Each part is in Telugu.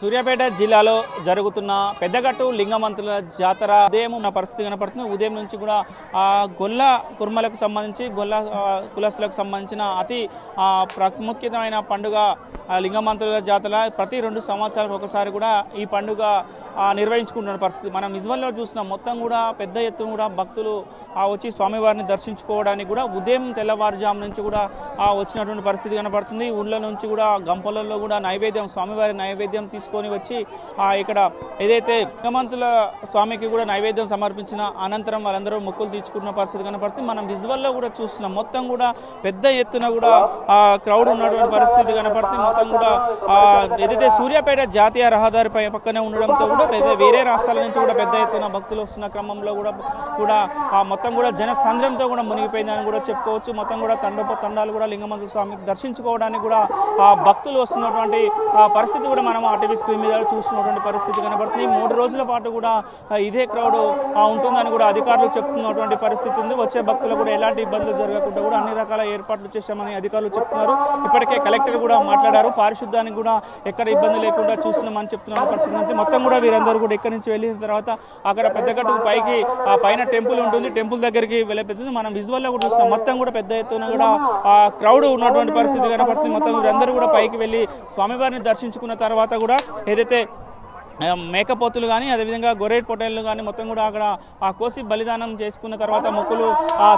సూర్యాపేట జిల్లాలో జరుగుతున్న పెద్దగట్టు లింగమంతుల జాతర ఉదయం ఉన్న పరిస్థితి కనపడుతుంది. ఉదయం నుంచి కూడా గొల్ల కుర్మలకు సంబంధించి గొల్ల కులస్తులకు సంబంధించిన అతి ప్రాముఖ్యమైన పండుగ లింగమంతుల జాతర. ప్రతి 2 సంవత్సరాలకు ఒకసారి కూడా ఈ పండుగ నిర్వహించుకుంటున్న పరిస్థితి మనం విజువల్లో చూస్తున్నాం. మొత్తం కూడా పెద్ద ఎత్తున కూడా భక్తులు వచ్చి స్వామివారిని దర్శించుకోవడానికి కూడా ఉదయం తెల్లవారుజాము నుంచి కూడా వచ్చినటువంటి పరిస్థితి కనపడుతుంది. ఊళ్ళ నుంచి కూడా గంపలలో కూడా నైవేద్యం స్వామివారి నైవేద్యం తీసుకొని వచ్చి ఇక్కడ ఏదైతే లింగమంతుల స్వామికి కూడా నైవేద్యం సమర్పించిన అనంతరం వాళ్ళందరూ మొక్కులు తీర్చుకున్న పరిస్థితి కనపడుతుంది. మనం విజువల్లో కూడా చూస్తున్నాం. మొత్తం కూడా పెద్ద ఎత్తున కూడా క్రౌడ్ ఉన్నటువంటి పరిస్థితి కనపడుతుంది. మొత్తం కూడా ఏదైతే సూర్యాపేట జాతీయ రహదారి పక్కనే ఉండడంతో కూడా వేరే రాష్ట్రాల నుంచి కూడా పెద్ద ఎత్తున భక్తులు వస్తున్న క్రమంలో కూడా మొత్తం కూడా జనసంద్రంతో కూడా మునిగిపోయిందని కూడా చెప్పుకోవచ్చు. మొత్తం కూడా తండాలు కూడా లింగమంతుల స్వామికి దర్శించుకోవడానికి కూడా భక్తులు వస్తున్నటువంటి పరిస్థితి కూడా మనం టీవీ స్క్రీన్ మీద చూస్తున్నటువంటి పరిస్థితి కనబడుతుంది. 3 రోజుల పాటు కూడా ఇదే క్రౌడ్ ఉంటుందని కూడా అధికారులు చెప్తున్నటువంటి పరిస్థితి ఉంది. వచ్చే భక్తులు కూడా ఎలాంటి ఇబ్బందులు జరగకుండా కూడా అన్ని రకాల ఏర్పాట్లు చేశామని అధికారులు చెప్తున్నారు. ఇప్పటికే కలెక్టర్ కూడా మాట్లాడారు. పారిశుద్ధ్యానికి కూడా ఎక్కడ ఇబ్బంది లేకుండా చూస్తున్నామని చెప్తున్న పరిస్థితి ఉంది. మొత్తం కూడా వీరందరూ కూడా ఇక్కడి నుంచి వెళ్ళిన తర్వాత అక్కడ పెద్దగట్టు పైకి పైన టెంపుల్ ఉంటుంది. టెంపుల్ దగ్గరికి వెళ్ళిపోతుంది. మనం విజువల్లో కూడా చూస్తాం. మొత్తం కూడా పెద్ద ఎత్తున కూడా క్రౌడ్ ఉన్నటువంటి పరిస్థితి కనపడుతుంది. మొత్తం వీరందరూ కూడా పైకి వెళ్ళి స్వామివారిని దర్శించుకున్న తర్వాత కూడా ఏదైతే మేకపోతులు కానీ అదేవిధంగా గొర్రె పొట్టేళ్ళు కానీ మొత్తం కూడా అక్కడ కోసి బలిదానం చేసుకున్న తర్వాత మొక్కులు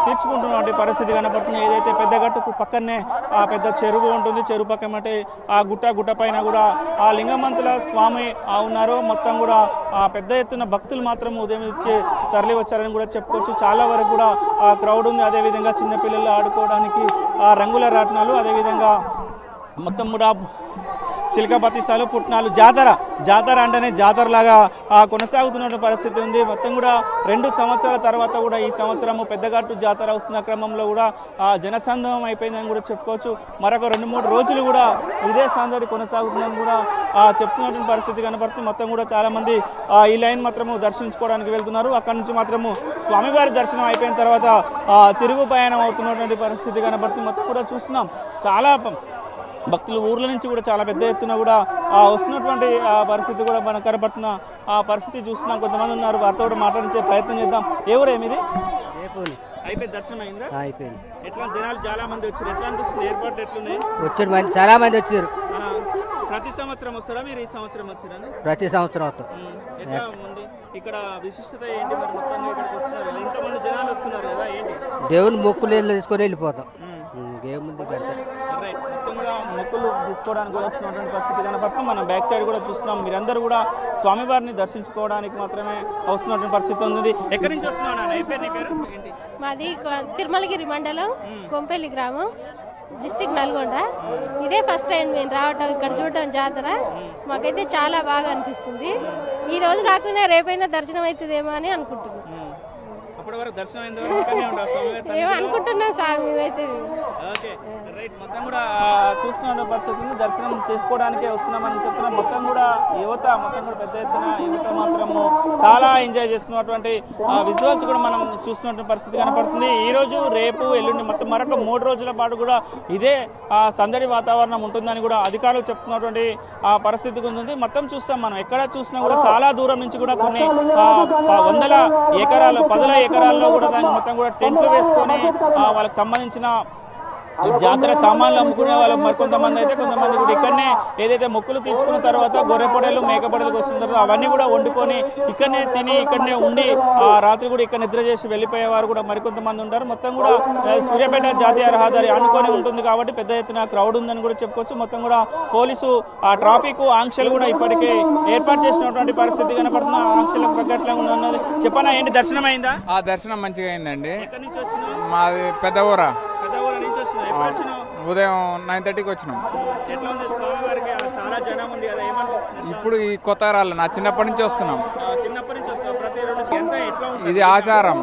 తీర్చుకుంటున్నటువంటి పరిస్థితి కనపడుతుంది. ఏదైతే పెద్దగట్టుకు పక్కనే పెద్ద చెరువు ఉంటుంది. చెరువు పక్కన అంటే గుట్ట పైన కూడా లింగమంతుల స్వామి ఉన్నారో మొత్తం కూడా పెద్ద ఎత్తున భక్తులు మాత్రం ఉదయం నుంచి తరలి వచ్చారని కూడా చెప్పుకోవచ్చు. చాలా వరకు కూడా క్రౌడ్ ఉంది. అదేవిధంగా చిన్నపిల్లలు ఆడుకోవడానికి రంగుల రాట్నాలు అదేవిధంగా మొత్తం కూడా చిలక పతిసాలు పుట్నాలు జాతర అంటేనే జాతరలాగా కొనసాగుతున్న పరిస్థితి ఉంది. మొత్తం కూడా 2 సంవత్సరాల తర్వాత కూడా ఈ సంవత్సరము పెద్దగట్టు జాతర వస్తున్న క్రమంలో కూడా జనసంద్రం అయిపోయిందని కూడా చెప్పుకోవచ్చు. మరొక 2-3 రోజులు కూడా ఇదే సందడి కొనసాగుతుందని కూడా చెప్తున్నటువంటి పరిస్థితి కనపడుతుంది. మొత్తం కూడా చాలా మంది ఈ లైన్ మాత్రము దర్శించుకోవడానికి వెళ్తున్నారు. అక్కడి నుంచి మాత్రము స్వామివారి దర్శనం అయిపోయిన తర్వాత తిరుగు ప్రయాణం అవుతున్నటువంటి పరిస్థితి కనపడుతుంది. మొత్తం కూడా చూస్తున్నాం. చాలా భక్తులు ఊర్ల నుంచి కూడా చాలా పెద్ద ఎత్తున కూడా వస్తున్నటువంటి పరిస్థితి కూడా మనకు కనపడుతున్న పరిస్థితి చూస్తున్నాం. కొంతమంది ఉన్నారు. వారితో కూడా మాట్లాడించే ప్రయత్నం చేద్దాం. ఏమిది అయిపోయింది దర్శనం అయిందా? అయిపోయింది. ఎట్లా జనాలు చాలా మంది వచ్చారు. ఎట్లా అనిపిస్తుంది? ఏర్పాట్లు ఎట్లున్నాయి? వచ్చారు చాలా మంది వచ్చారు. ప్రతి సంవత్సరం వస్తారా మీరు? ఈ సంవత్సరం వచ్చారని? ప్రతి సంవత్సరం వస్తాం. ఎట్లా ఉంది ఇక్కడ విశిష్టత ఏంటి? మరి మొత్తంగా ఇక్కడికి వస్తున్నారు కదా, ఇంతమంది జనాలు వస్తున్నారు కదా, ఏంటి? దేవుని మొక్కులు తీసుకొని వెళ్ళిపోతాం. మొక్కులు తీసుకోవడానికి కూడా వస్తున్నటువంటి పరిస్థితి కనపడుతుంది. మనం బ్యాక్ సైడ్ కూడా చూస్తున్నాం. మీరందరూ కూడా స్వామివారిని దర్శించుకోవడానికి మాత్రమే వస్తున్నటువంటి పరిస్థితి ఉంది. ఎక్కడి నుంచి వస్తున్నాడు? మాది తిరుమలగిరి మండలం కొంపెల్లి గ్రామం, డిస్ట్రిక్ట్ నల్గొండ. ఇదే ఫస్ట్ టైం మేము రావటం, ఇక్కడ చూడటం జాతర. మాకైతే చాలా బాగా అనిపిస్తుంది. ఈ రోజు కాకుండా రేపైనా దర్శనం అవుతుందేమో అని అనుకుంటున్నాం. ఏమనుకుంటున్నాం స్వామి అయితే. మొత్తం కూడా చూస్తున్న పరిస్థితి ఉంది. దర్శనం చేసుకోవడానికే వస్తున్నామని చెప్తున్నాం. మొత్తం కూడా యువత మొత్తం కూడా పెద్ద ఎత్తున యువత మాత్రము చాలా ఎంజాయ్ చేస్తున్నటువంటి విజువల్స్ కూడా మనం చూస్తున్నటువంటి పరిస్థితి కనపడుతుంది. ఈ రోజు రేపు ఎల్లుండి మొత్తం మరొక 3 రోజుల పాటు కూడా ఇదే సందడి వాతావరణం ఉంటుందని కూడా అధికారులు చెప్తున్నటువంటి పరిస్థితి ఉంది. మొత్తం చూస్తాం మనం ఎక్కడ చూసినా కూడా చాలా దూరం నుంచి కూడా కొన్ని 100 ఎకరాలు 10 ఎకరాల్లో కూడా దానికి మొత్తం కూడా టెంట్లు వేసుకొని వాళ్ళకి సంబంధించిన జాతర సామాన్లు అమ్ముకునే వాళ్ళు మరికొంతమంది అయితే కొంతమంది కూడా ఇక్కడనే ఏదైతే మొక్కులు తీర్చుకున్న తర్వాత గొర్రె పొడలు మేక పొడలకు వచ్చిన తర్వాత అవన్నీ కూడా వండుకొని ఇక్కడనే తిని ఇక్కడనే ఉండి రాత్రి కూడా ఇక్కడ నిద్ర చేసి వెళ్ళిపోయేవారు కూడా మరికొంతమంది ఉంటారు. మొత్తం కూడా సూర్యాపేట జాతీయ రహదారి ఆనుకొని ఉంటుంది కాబట్టి పెద్ద ఎత్తున క్రౌడ్ ఉందని కూడా చెప్పుకోవచ్చు. మొత్తం కూడా పోలీసు ట్రాఫిక్ ఆంక్షలు కూడా ఇప్పటికే ఏర్పాటు చేసినటువంటి పరిస్థితి కనపడుతుంది. ఆంక్షలకు తగ్గట్లే ఉన్నది. చెప్పనా ఏంటి దర్శనం అయిందా? దర్శనం మంచిగా అయిందండి. ఎక్కడి నుంచి వచ్చినావు? మాది పెద్ద ఊర. ఉదయం 9:30కి వచ్చినాం. ఇప్పుడు ఈ కొత్త రాళ్ళు నా చిన్నప్పటి నుంచి వస్తున్నాం. ఇది ఆచారం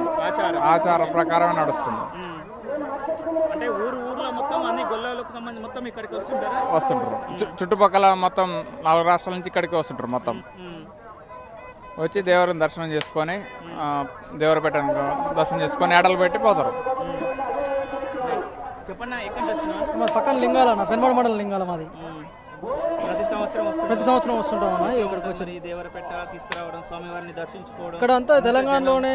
ప్రకారం నడుస్తుంది. వస్తుంటారు. చుట్టుపక్కల మొత్తం 4 రాష్ట్రాల నుంచి ఇక్కడికి వస్తుంటారు. మొత్తం వచ్చి దేవుని దర్శనం చేసుకొని దేవుడు దర్శనం చేసుకొని ఏడలు పెట్టి పోతారు. చెప్పన్నా ఎక్కడి నుంచి వచ్చినా? పక్కన లింగాల పెన్మాడ మండలం లింగాల మాది. ప్రతి సంవత్సరం వస్తుంటాం అన్న ఇక్కడికి వచ్చి దేవరపేట తీసుకురావడం స్వామివారిని దర్శించుకోవడం ఇక్కడ అంతా తెలంగాణలోనే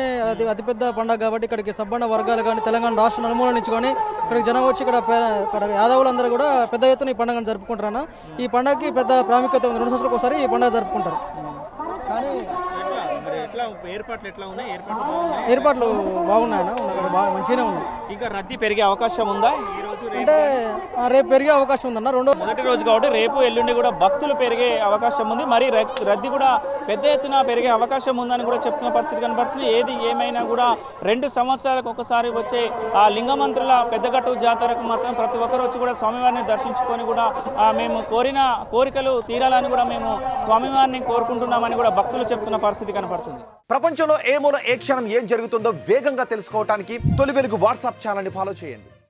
అతిపెద్ద పండుగ కాబట్టి ఇక్కడికి సబ్బన్న వర్గాలు కానీ తెలంగాణ రాష్ట్ర నలుమూల నుంచి కానీ ఇక్కడికి జనం వచ్చి ఇక్కడ యాదవులందరూ కూడా పెద్ద ఎత్తున ఈ పండుగను జరుపుకుంటారన్న ఈ పండుగకి పెద్ద ప్రాముఖ్యత ఉంది 2 సంవత్సరాలకు ఒకసారి ఈ పండుగ జరుపుకుంటారు కానీ ఏర్పాట్లు బాగున్నాయన్న బాగా మంచిగానే ఉన్నాయి ఇంకా రద్దీ పెరిగే అవకాశం ఉందా ఈ రోజు అంటే రేపు పెరిగే అవకాశం ఉందన్న మొదటి రోజు కాబట్టి రేపు ఎల్లుండి కూడా భక్తులు పెరిగే అవకాశం ఉంది మరి రద్దీ కూడా పెద్ద ఎత్తున పెరిగే అవకాశం ఉందని కూడా చెప్తున్న పరిస్థితి కనబడుతుంది ఏది ఏమైనా కూడా 2 సంవత్సరాలకు ఒకసారి వచ్చే ఆ లింగమంత్రుల పెద్దగట్టు జాతరకు మాత్రం ప్రతి ఒక్కరు వచ్చి కూడా స్వామివారిని దర్శించుకొని కూడా మేము కోరిన కోరికలు తీరాలని కూడా మేము స్వామివారిని కోరుకుంటున్నామని కూడా భక్తులు చెప్తున్న పరిస్థితి కనబడుతుంది. ప్రపంచంలో ఏ మూల ఏ క్షణం ఏం జరుగుతుందో వేగంగా తెలుసుకోవడానికి తొలి వెలుగు వాట్సాప్ ఛానల్ని ఫాలో చేయండి.